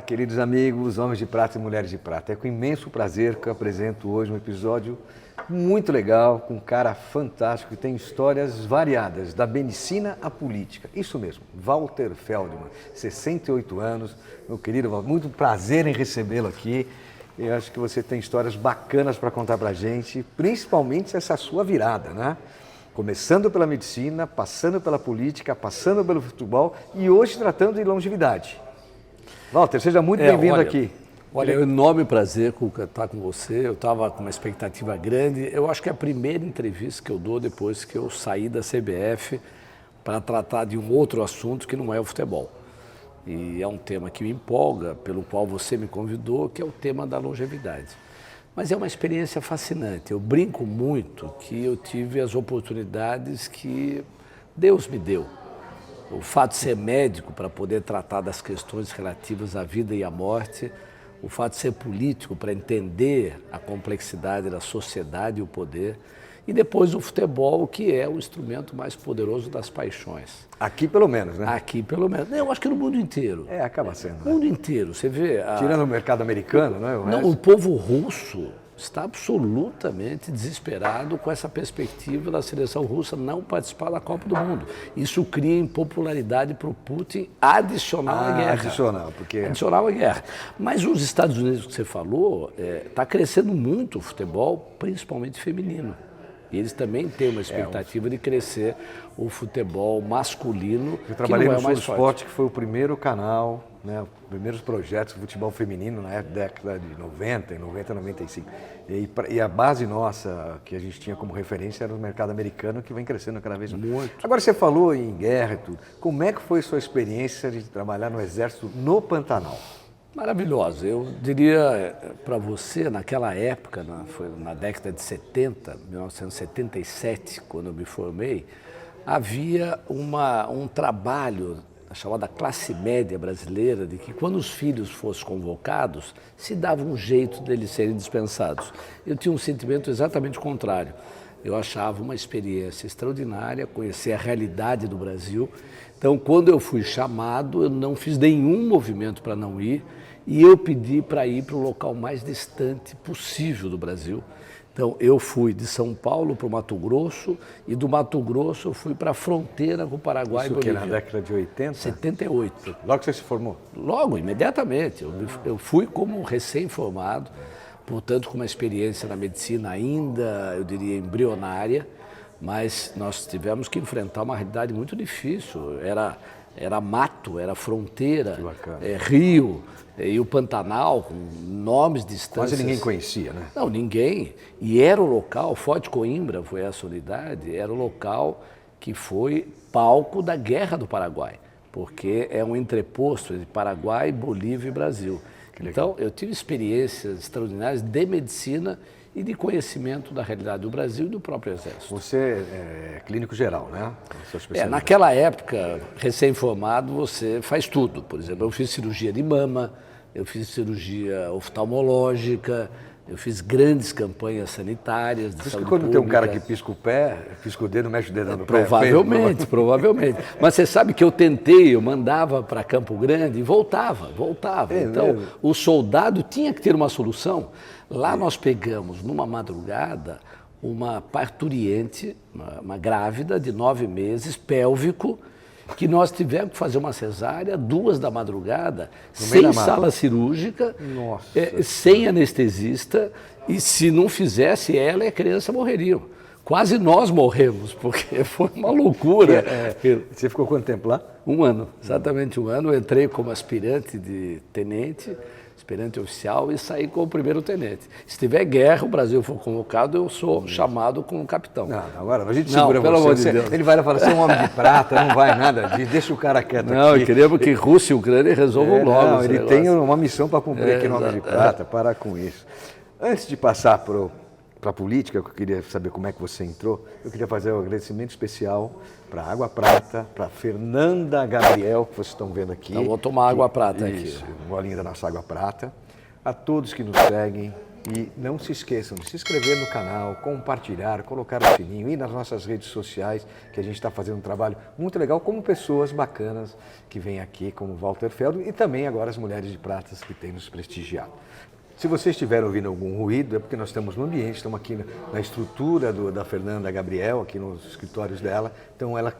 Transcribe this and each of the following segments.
queridos amigos, homens de prata e mulheres de prata. É com imenso prazer que eu apresento hoje um episódio muito legal, com um cara fantástico que tem histórias variadas, da medicina à política. Isso mesmo, Walter Feldman, 68 anos, meu querido Walter, muito prazer em recebê-lo aqui. Eu acho que você tem histórias bacanas para contar para a gente, principalmente essa sua virada, né? Começando pela medicina, passando pela política, passando pelo futebol e hoje tratando de longevidade. Walter, seja muito bem-vindo aqui. Olha, é um enorme prazer estar com você. Eu estava com uma expectativa grande. Eu acho que é a primeira entrevista que eu dou depois que eu saí da CBF para tratar de um outro assunto que não é o futebol. E é um tema que me empolga, pelo qual você me convidou, que é o tema da longevidade. Mas é uma experiência fascinante. Eu brinco muito que eu tive as oportunidades que Deus me deu. O fato de ser médico para poder tratar das questões relativas à vida e à morte, o fato de ser político para entender a complexidade da sociedade e o poder, e depois o futebol, que é o instrumento mais poderoso das paixões. Aqui pelo menos, né? Aqui pelo menos. Eu acho que no mundo inteiro. É, acaba sendo. No mundo inteiro, você vê... Tirando o mercado americano, né? Não, o povo russo está absolutamente desesperado com essa perspectiva da seleção russa não participar da Copa do Mundo. Isso cria impopularidade para o Putin adicional à guerra. Adicional à guerra. Mas os Estados Unidos que você falou, está crescendo muito o futebol, principalmente feminino. E eles também têm uma expectativa de crescer o futebol masculino, eu trabalhei que não no é o mais Sport, forte. que foi o primeiro canal, né, os primeiros projetos de futebol feminino na década de 90, 95. E a base nossa, que a gente tinha como referência, era o mercado americano, que vem crescendo cada vez mais. Muito. Agora, você falou em guerra e tudo. Como é que foi a sua experiência de trabalhar no Exército no Pantanal? Maravilhosa. Eu diria para você, naquela época, foi na década de 70, 1977, quando eu me formei, havia um trabalho, a chamada classe média brasileira, de que quando os filhos fossem convocados, se dava um jeito deles serem dispensados. Eu tinha um sentimento exatamente contrário. Eu achava uma experiência extraordinária, conhecer a realidade do Brasil. Então, quando eu fui chamado, eu não fiz nenhum movimento para não ir, e eu pedi para ir para o local mais distante possível do Brasil. Então, eu fui de São Paulo para o Mato Grosso, e do Mato Grosso eu fui para a fronteira com o Paraguai e Bolívia. Isso que na década de 80? 78. Logo que você se formou? Logo, imediatamente. Eu fui como recém-formado, portanto, com uma experiência na medicina ainda, eu diria, embrionária, mas nós tivemos que enfrentar uma realidade muito difícil. Era mato, era fronteira, rio, e o Pantanal, com enormes distâncias. Quase ninguém conhecia, né? Não, ninguém. E era o local, Forte Coimbra foi essa unidade, era o local que foi palco da Guerra do Paraguai, porque é um entreposto entre Paraguai, Bolívia e Brasil. Então, eu tive experiências extraordinárias de medicina e de conhecimento da realidade do Brasil e do próprio Exército. Você é clínico geral, né? Naquela época, recém-formado, você faz tudo. Por exemplo, eu fiz cirurgia de mama, eu fiz cirurgia oftalmológica, eu fiz grandes campanhas sanitárias de saúde quando pública. tem um cara que pisca o pé, pisca o dedo, mexe o dedo no pé. Provavelmente. Mas você sabe que eu tentei, eu mandava para Campo Grande e voltava. Então, o soldado tinha que ter uma solução. Lá nós pegamos, numa madrugada, uma parturiente, uma grávida de 9 meses, pélvico, que nós tivemos que fazer uma cesárea, 2 da madrugada, sem sala cirúrgica, sem anestesista, e se não fizesse ela e a criança morreriam. Quase nós morremos, porque foi uma loucura. Você ficou quanto tempo lá? 1 ano, exatamente 1 ano. Eu entrei como aspirante de tenente, aspirante oficial, e saí como primeiro tenente. Se tiver guerra, o Brasil for convocado, eu sou chamado como capitão. Não, agora a gente segura pelo amor de Deus. Ele vai lá e fala, você é um homem de prata, não vai nada disso, deixa o cara quieto aqui. Não, eu queria que Rússia e Ucrânia resolvam logo. Não, ele tem uma missão para cumprir aqui no Homem de Prata, parar com isso. Antes de passar para a política, que eu queria saber como é que você entrou, eu queria fazer um agradecimento especial para a Água Prata, para a Fernanda Gabriel, que vocês estão vendo aqui. Então vou tomar Água Prata isso, aqui. Um golinho da nossa Água Prata. A todos que nos seguem, E não se esqueçam de se inscrever no canal, compartilhar, colocar o sininho, ir nas nossas redes sociais, que a gente está fazendo um trabalho muito legal, como pessoas bacanas que vêm aqui, como Walter Feld, e também agora as Mulheres de Pratas que têm nos prestigiado. Se vocês estiverem ouvindo algum ruído, é porque nós estamos no ambiente, estamos aqui na estrutura da Fernanda Gabriel, aqui nos escritórios dela. Então ela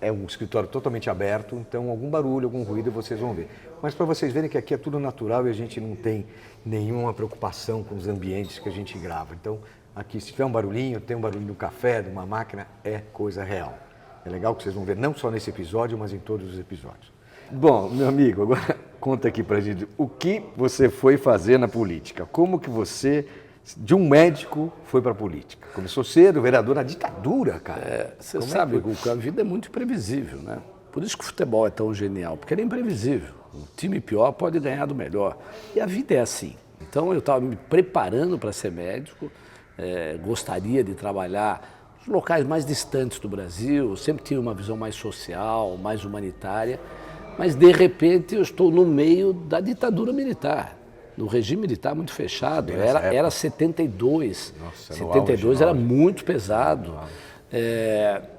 é um escritório totalmente aberto, então algum barulho, algum ruído vocês vão ver. Mas para vocês verem que aqui é tudo natural e a gente não tem nenhuma preocupação com os ambientes que a gente grava. Então aqui se tiver um barulhinho, tem um barulho do café, de uma máquina, é coisa real. É legal que vocês vão ver não só nesse episódio, mas em todos os episódios. Bom, meu amigo, agora conta aqui pra gente o que você foi fazer na política. Como que você, de um médico, foi pra política? Começou cedo, vereador na ditadura, cara. Você sabe, a vida é muito imprevisível, né? Por isso que o futebol é tão genial, porque ele é imprevisível. O time pior pode ganhar do melhor. E a vida é assim. Então eu estava me preparando para ser médico, gostaria de trabalhar nos locais mais distantes do Brasil, sempre tinha uma visão mais social, mais humanitária. Mas, de repente, eu estou no meio da ditadura militar, do regime militar muito fechado. Era 72. Nossa, 72 era muito pesado.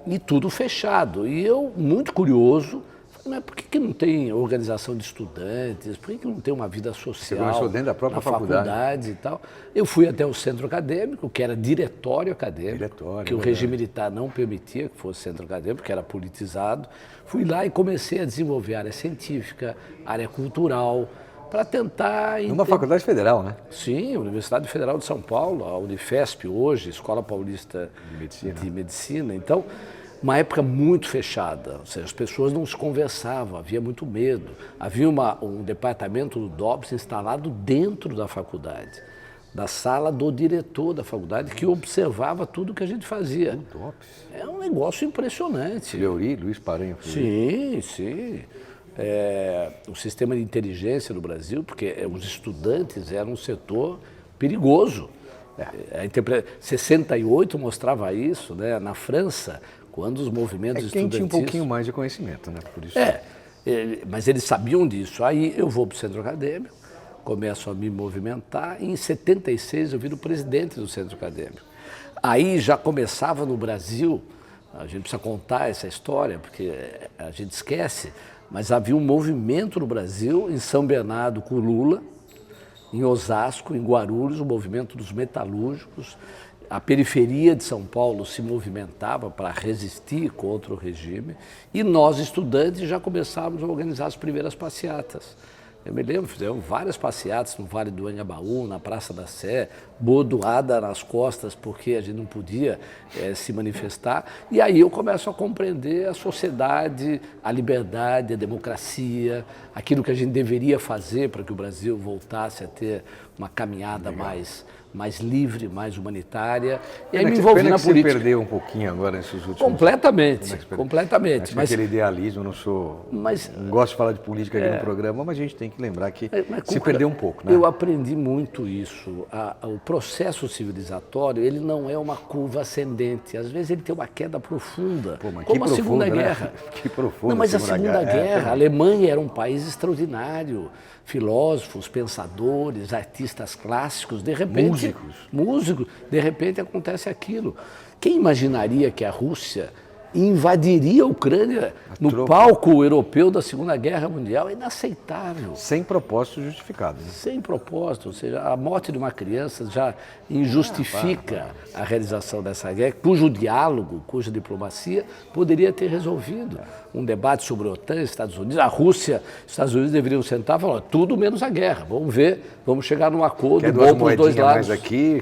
E tudo fechado. E eu, muito curioso, falei, mas por que não tem organização de estudantes? Por que não tem uma vida social? Você começou dentro da própria faculdade e tal. Eu fui até o centro acadêmico, que era diretório acadêmico, que o regime militar não permitia que fosse centro acadêmico, que era politizado. Fui lá e comecei a desenvolver área científica, área cultural, para tentar... Numa faculdade federal, né? Sim, Universidade Federal de São Paulo, a Unifesp hoje, Escola Paulista de Medicina. Então, uma época muito fechada, ou seja, as pessoas não se conversavam, havia muito medo. Havia um departamento do DOPS instalado dentro da faculdade, da sala do diretor da faculdade, que observava tudo que a gente fazia. O DOPS? É um negócio impressionante. Fleury, Luiz Paranhos. Sim, sim. O sistema de inteligência no Brasil, porque os estudantes eram um setor perigoso. 68 mostrava isso, né? Na França, quando os movimentos estudantis... tinha um pouquinho mais de conhecimento, né? Por isso. Mas eles sabiam disso. Aí eu vou para o centro acadêmico, começo a me movimentar, e em 76 eu viro presidente do centro acadêmico. Aí já começava no Brasil, a gente precisa contar essa história, porque a gente esquece, mas havia um movimento no Brasil, em São Bernardo com Lula, em Osasco, em Guarulhos, o movimento dos metalúrgicos. A periferia de São Paulo se movimentava para resistir contra o regime e nós, estudantes, já começávamos a organizar as primeiras passeatas. Eu me lembro, fizemos várias passeatas no Vale do Anhangabaú, na Praça da Sé, bordoada nas costas porque a gente não podia se manifestar. E aí eu começo a compreender a sociedade, a liberdade, a democracia, aquilo que a gente deveria fazer para que o Brasil voltasse a ter uma caminhada mais livre, mais humanitária. E aí me envolvi na política. Você perdeu um pouquinho agora nesses últimos... Completamente. Mas aquele idealismo, não gosto de falar de política aqui no programa, mas a gente tem que lembrar que se perdeu um pouco, né? Eu aprendi muito isso. O processo civilizatório, ele não é uma curva ascendente. Às vezes ele tem uma queda profunda, como a Segunda Guerra. Que profunda. Não, mas a Segunda Guerra, a Alemanha era um país extraordinário. Filósofos, pensadores, artistas clássicos, de repente... Músicos. De repente acontece aquilo. Quem imaginaria que a Rússia invadiria a Ucrânia no palco europeu da Segunda Guerra Mundial? É inaceitável. Sem propósito justificado. Né? Sem propósito, ou seja, a morte de uma criança já injustifica a realização dessa guerra, cujo diálogo, cuja diplomacia poderia ter resolvido. Um debate sobre a OTAN, Estados Unidos, a Rússia, Estados Unidos deveriam sentar e falar, tudo menos a guerra, vamos ver, vamos chegar num acordo bom para os dois lados. Mais aqui,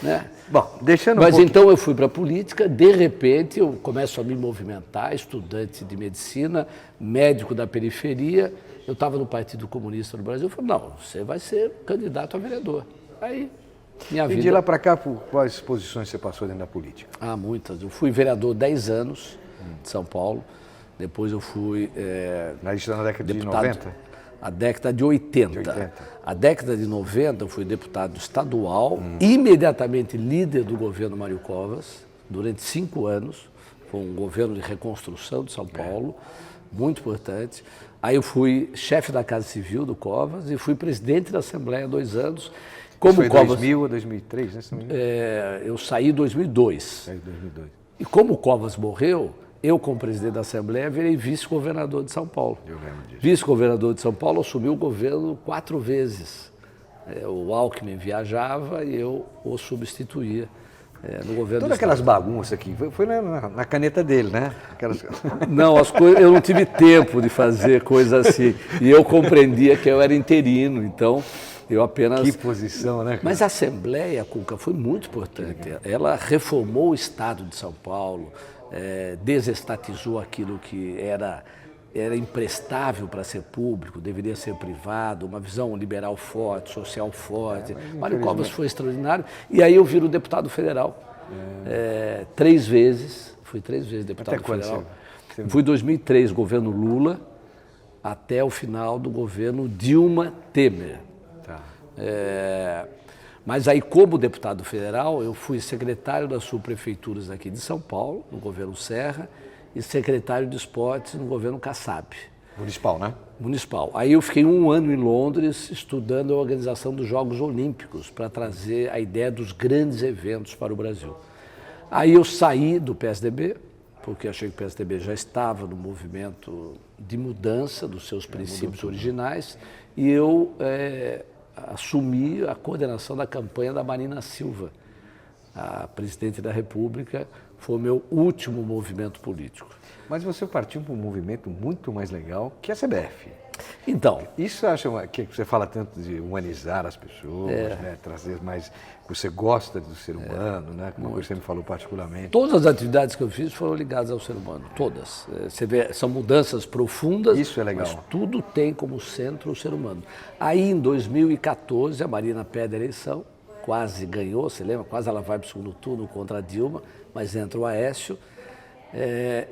né? Bom, deixando Mas então eu fui para a política, de repente eu começo a me movimentar, estudante de medicina, médico da periferia, eu estava no Partido Comunista do Brasil, eu falei, não, você vai ser candidato a vereador. Aí, minha vida... E de lá para cá, por quais posições você passou dentro da política? Muitas. Eu fui vereador 10 anos de São Paulo, depois eu fui na década de deputado, 90? A década de 80. A década de 90 eu fui deputado estadual, imediatamente líder do governo Mário Covas, durante 5 anos. Foi um governo de reconstrução de São Paulo, muito importante. Aí eu fui chefe da Casa Civil do Covas e fui presidente da Assembleia há 2 anos. Isso foi 2000 ou 2003, né? Eu saí em 2002. Saiu em 2002. E como o Covas morreu, eu, como presidente da Assembleia, virei vice-governador de São Paulo. Eu lembro disso. Vice-governador de São Paulo, assumi o governo 4 vezes. O Alckmin viajava e eu o substituía no governo. Todas aquelas bagunças aqui, foi na caneta dele, né? Não, eu não tive tempo de fazer coisas assim. E eu compreendia que eu era interino, então eu apenas... Que posição, né? Cara? Mas a Assembleia, Cuca, foi muito importante. Ela reformou o Estado de São Paulo, desestatizou aquilo que era imprestável para ser público, deveria ser privado, uma visão liberal forte, social forte. Mário Covas foi extraordinário. E aí eu viro deputado federal. 3 vezes, fui 3 vezes deputado federal. Fui em 2003, governo Lula, até o final do governo Dilma Temer. Tá. Mas aí, como deputado federal, eu fui secretário das subprefeituras aqui de São Paulo, no governo Serra, e secretário de esportes no governo Kassab. Municipal, né? Municipal. Aí eu fiquei 1 ano em Londres estudando a organização dos Jogos Olímpicos para trazer a ideia dos grandes eventos para o Brasil. Aí eu saí do PSDB, porque achei que o PSDB já estava no movimento de mudança dos seus princípios originais, e eu assumi a coordenação da campanha da Marina Silva, a presidente da República. Foi o meu último movimento político. Mas você partiu para um movimento muito mais legal que a CBF. Então... Isso acha que você fala tanto de humanizar as pessoas, né? Trazer mais... Você gosta do ser humano, né? Como você me falou particularmente. Todas as atividades que eu fiz foram ligadas ao ser humano, todas. Você vê, são mudanças profundas. Isso é legal. Mas tudo tem como centro o ser humano. Aí, em 2014, a Marina perde a eleição, quase ganhou, você lembra? Quase ela vai para o segundo turno contra a Dilma, mas entra o Aécio.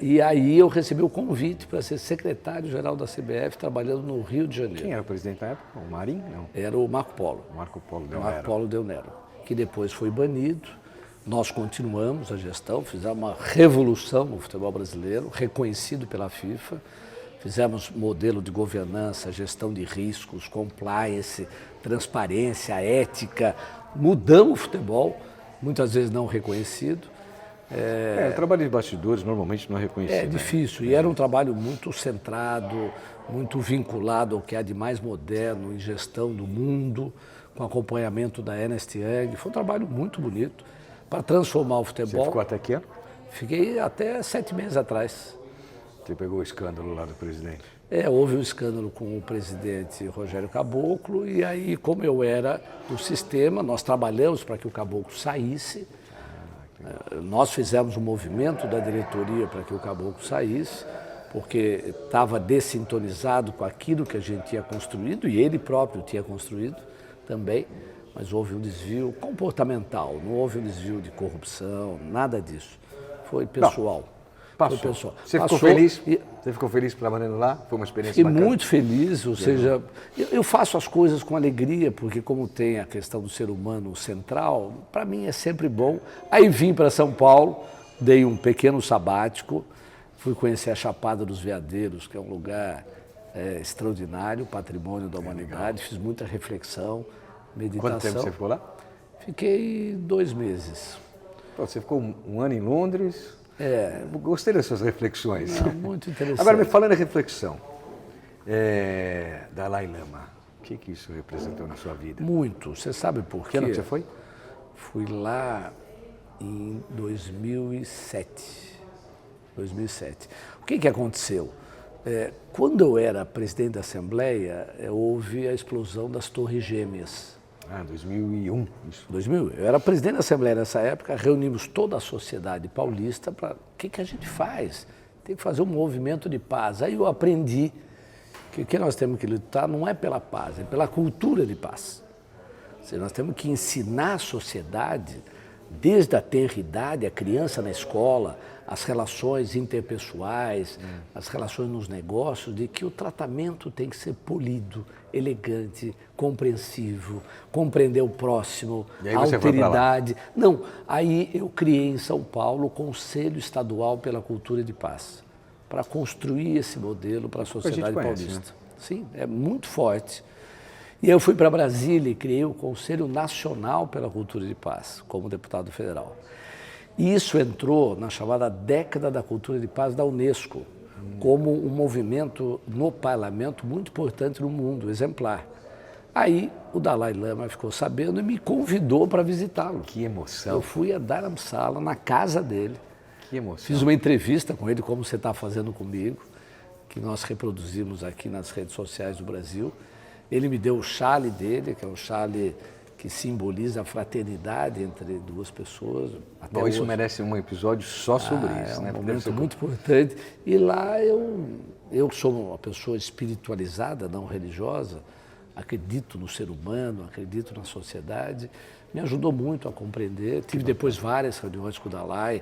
E aí eu recebi o convite para ser secretário-geral da CBF, trabalhando no Rio de Janeiro. Quem era o presidente na época? O Marinho? Não. Era o Marco Polo. Marco Polo Del Nero. Marco Polo Del Nero, que depois foi banido. Nós continuamos a gestão, fizemos uma revolução no futebol brasileiro, reconhecido pela FIFA. Fizemos modelo de governança, gestão de riscos, compliance, transparência, ética. Mudamos o futebol, muitas vezes não reconhecido. O trabalho de bastidores normalmente não é reconhecido. É difícil, e era um trabalho muito centrado, muito vinculado ao que há de mais moderno em gestão do mundo, com acompanhamento da Ernst Young. Foi um trabalho muito bonito para transformar o futebol. Você ficou até que ano? Fiquei até 7 meses atrás. Você pegou o escândalo lá do presidente? Houve um escândalo com o presidente Rogério Caboclo, e aí, como eu era do sistema, nós trabalhamos para que o Caboclo saísse. Nós fizemos um movimento da diretoria para que o Caboclo saísse, porque estava dessintonizado com aquilo que a gente tinha construído, e ele próprio tinha construído também, mas houve um desvio comportamental, não houve um desvio de corrupção, nada disso. Foi pessoal. Passou. Foi pessoal. Você Passou, ficou feliz? Você ficou feliz trabalhando lá? Foi uma experiência Fiquei bacana? muito feliz, ou seja, eu faço as coisas com alegria, porque como tem a questão do ser humano central, para mim é sempre bom. Aí vim para São Paulo, dei um pequeno sabático, fui conhecer a Chapada dos Veadeiros, que é um lugar extraordinário, patrimônio da humanidade, fiz muita reflexão, meditação. Quanto tempo você ficou lá? Fiquei 2 meses. Pô, você ficou um ano em Londres... Gostei das suas reflexões. Não, muito interessante. Agora, me falando em reflexão, Dalai Lama, o que isso representou na sua vida? Muito. Você sabe por quê? Que ano que você foi? Fui lá em 2007. 2007. O que aconteceu? Quando eu era presidente da Assembleia, houve a explosão das Torres Gêmeas. 2001, isso. 2000. Eu era presidente da Assembleia nessa época, reunimos toda a sociedade paulista para... O que a gente faz? Tem que fazer um movimento de paz. Aí eu aprendi que o que nós temos que lutar não é pela paz, é pela cultura de paz. Ou seja, nós temos que ensinar a sociedade, desde a tenridade, a criança na escola, as relações interpessoais, as relações nos negócios, de que o tratamento tem que ser polido, elegante, compreensivo, compreender o próximo, a alteridade. Não, aí eu criei em São Paulo o Conselho Estadual pela Cultura de Paz, para construir esse modelo para a sociedade paulista. Né? Sim, é muito forte. E eu fui para Brasília e criei o Conselho Nacional pela Cultura de Paz, como deputado federal. E isso entrou na chamada Década da Cultura de Paz da Unesco, como um movimento no parlamento muito importante no mundo, exemplar. Aí o Dalai Lama ficou sabendo e me convidou para visitá-lo. Que emoção. Eu fui a Dharamsala, na casa dele. Que emoção. Fiz uma entrevista com ele, como você está fazendo comigo, que nós reproduzimos aqui nas redes sociais do Brasil. Ele me deu o chale dele, que é um chale que simboliza a fraternidade entre duas pessoas. Bom, isso merece um episódio só sobre isso, né? É um momento muito importante. E lá eu sou uma pessoa espiritualizada, não religiosa, acredito no ser humano, acredito na sociedade. Me ajudou muito a compreender. Tive depois várias reuniões com o Dalai,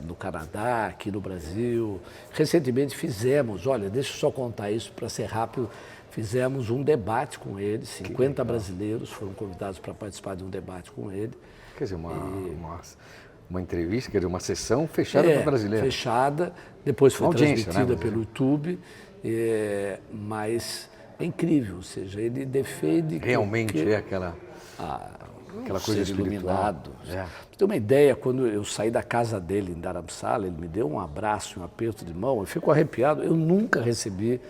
no Canadá, aqui no Brasil. Recentemente fizemos, olha, deixa eu só contar isso para ser rápido, fizemos um debate com ele, 50 brasileiros foram convidados para participar de um debate com ele. Quer dizer, uma entrevista, quer dizer, uma sessão fechada para brasileiros. Fechada, depois foi transmitida, né, pelo YouTube, mas é incrível, ou seja, ele defende... Realmente é aquela coisa iluminado. Pra ter uma ideia, quando eu saí da casa dele em Dharamsala, ele me deu um abraço, um aperto de mão, eu fico arrepiado, eu nunca recebi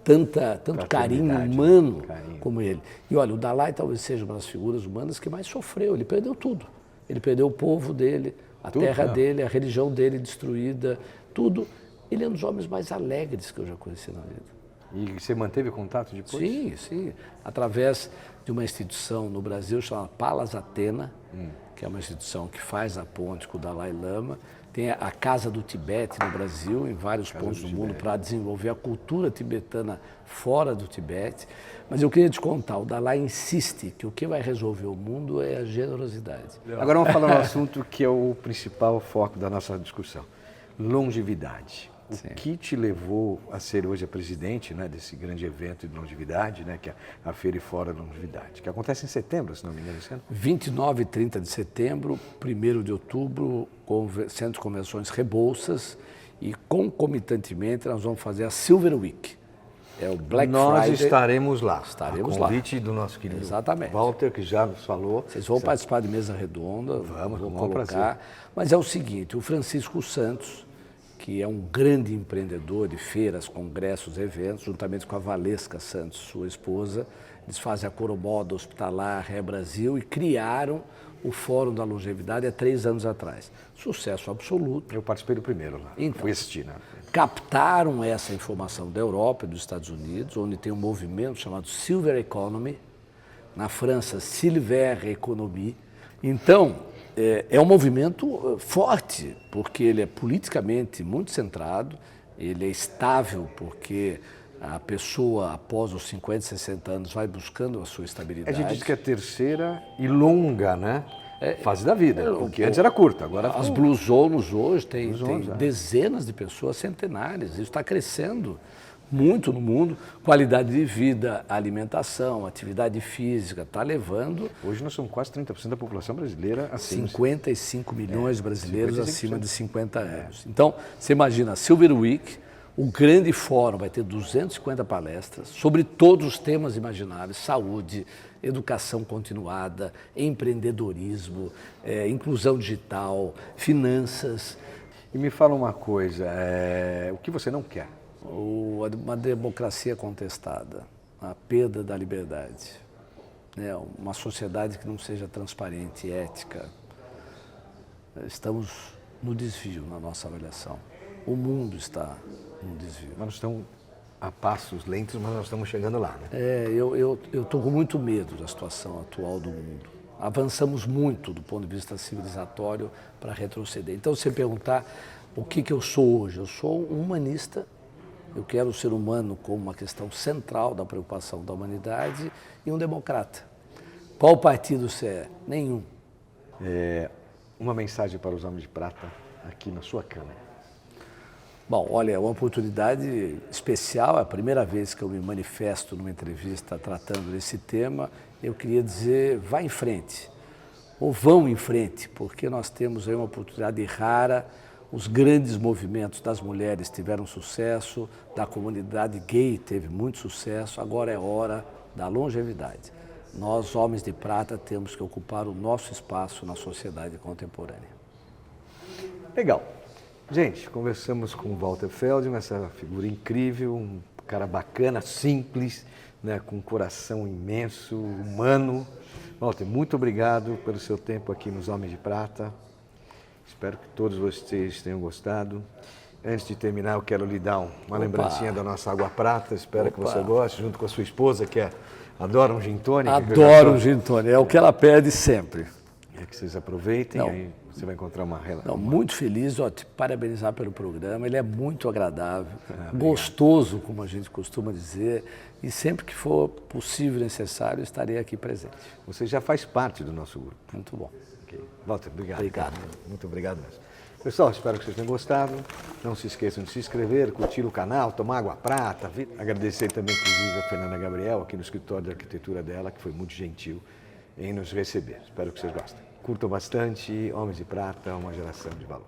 tanto carinho humano como ele. E olha, o Dalai talvez seja uma das figuras humanas que mais sofreu, ele perdeu tudo. Ele perdeu o povo dele, a terra dele, a religião dele destruída, tudo. Ele é um dos homens mais alegres que eu já conheci na vida. E você manteve contato depois? Sim, sim. Através de uma instituição no Brasil chamada Palas Athena, que é uma instituição que faz a ponte com o Dalai Lama. Tem a Casa do Tibete no Brasil, em vários pontos do mundo, para desenvolver a cultura tibetana fora do Tibete. Mas eu queria te contar, o Dalai insiste que o que vai resolver o mundo é a generosidade. Agora vamos falar um assunto que é o principal foco da nossa discussão. Longevidade. O que te levou a ser hoje a presidente, né, desse grande evento de longevidade, né, que é a Feira e Fora da Longevidade, que acontece em setembro, se não me engano, esse ano? 29 e 30 de setembro, 1º de outubro, Centro de Convenções Rebouças, e concomitantemente nós vamos fazer a Silver Week. É o Black Friday. Nós estaremos lá. Estaremos lá. Convite do nosso querido Exatamente. Walter, que já nos falou. Vocês vão participar de mesa redonda, vou colocar. Prazer. Mas é o seguinte, o Francisco Santos, que é um grande empreendedor de feiras, congressos, eventos, juntamente com a Valesca Santos, sua esposa, eles fazem a Coromoda Hospitalar Ré Brasil e criaram o Fórum da Longevidade há 3 anos atrás. Sucesso absoluto. Eu participei do primeiro lá, então, fui assistir, né? Captaram essa informação da Europa e dos Estados Unidos, onde tem um movimento chamado Silver Economy, na França, Silver Economy. Então, é um movimento forte, porque ele é politicamente muito centrado, ele é estável, porque a pessoa, após os 50, 60 anos, vai buscando a sua estabilidade. A gente diz que é a terceira e longa, né? Fase da vida, porque antes era curta, agora... As Blue Zones hoje tem dezenas de pessoas centenárias, isso está crescendo muito no mundo, qualidade de vida, alimentação, atividade física, está levando... Hoje nós somos quase 30% da população brasileira acima... 55 milhões de brasileiros acima de 50 anos. Então, você imagina, a Silver Week, o grande fórum vai ter 250 palestras sobre todos os temas imagináveis, saúde, educação continuada, empreendedorismo, inclusão digital, finanças. E me fala uma coisa, o que você não quer? Uma democracia contestada, a perda da liberdade, né? Uma sociedade que não seja transparente, ética. Estamos no desvio na nossa avaliação. O mundo está no desvio. Mas nós estamos a passos lentos, mas nós estamos chegando lá, né? Eu estou com muito medo da situação atual do mundo. Avançamos muito do ponto de vista civilizatório para retroceder. Então, se você perguntar o que eu sou hoje, eu sou um humanista. Eu quero o ser humano como uma questão central da preocupação da humanidade e um democrata. Qual partido você é? Nenhum. Uma mensagem para os homens de prata aqui na sua Câmara. Bom, olha, é uma oportunidade especial, é a primeira vez que eu me manifesto numa entrevista tratando desse tema. Eu queria dizer, vá em frente, ou vão em frente, porque nós temos aí uma oportunidade rara. Os grandes movimentos das mulheres tiveram sucesso, da comunidade gay teve muito sucesso, agora é hora da longevidade. Nós, homens de prata, temos que ocupar o nosso espaço na sociedade contemporânea. Legal. Gente, conversamos com o Walter Feldman, essa figura incrível, um cara bacana, simples, né, com um coração imenso, humano. Walter, muito obrigado pelo seu tempo aqui nos Homens de Prata. Espero que todos vocês tenham gostado. Antes de terminar, eu quero lhe dar uma lembrancinha da nossa água prata. Espero que você goste, junto com a sua esposa, que adora um gin tônica. Adoro um gin tônica, é o que ela pede sempre. É que vocês aproveitem, aí você vai encontrar uma relação. Muito feliz, te parabenizar pelo programa, ele é muito agradável, gostoso, como a gente costuma dizer, e sempre que for possível e necessário, estarei aqui presente. Você já faz parte do nosso grupo. Muito bom. Okay. Walter, obrigado. Obrigado. Muito obrigado mesmo. Pessoal, espero que vocês tenham gostado. Não se esqueçam de se inscrever, curtir o canal, tomar água prata. Agradecer também, inclusive, a Fernanda Gabriel, aqui no escritório de arquitetura dela, que foi muito gentil em nos receber. Espero que vocês gostem. Curtam bastante. Homens de Prata, uma geração de valor.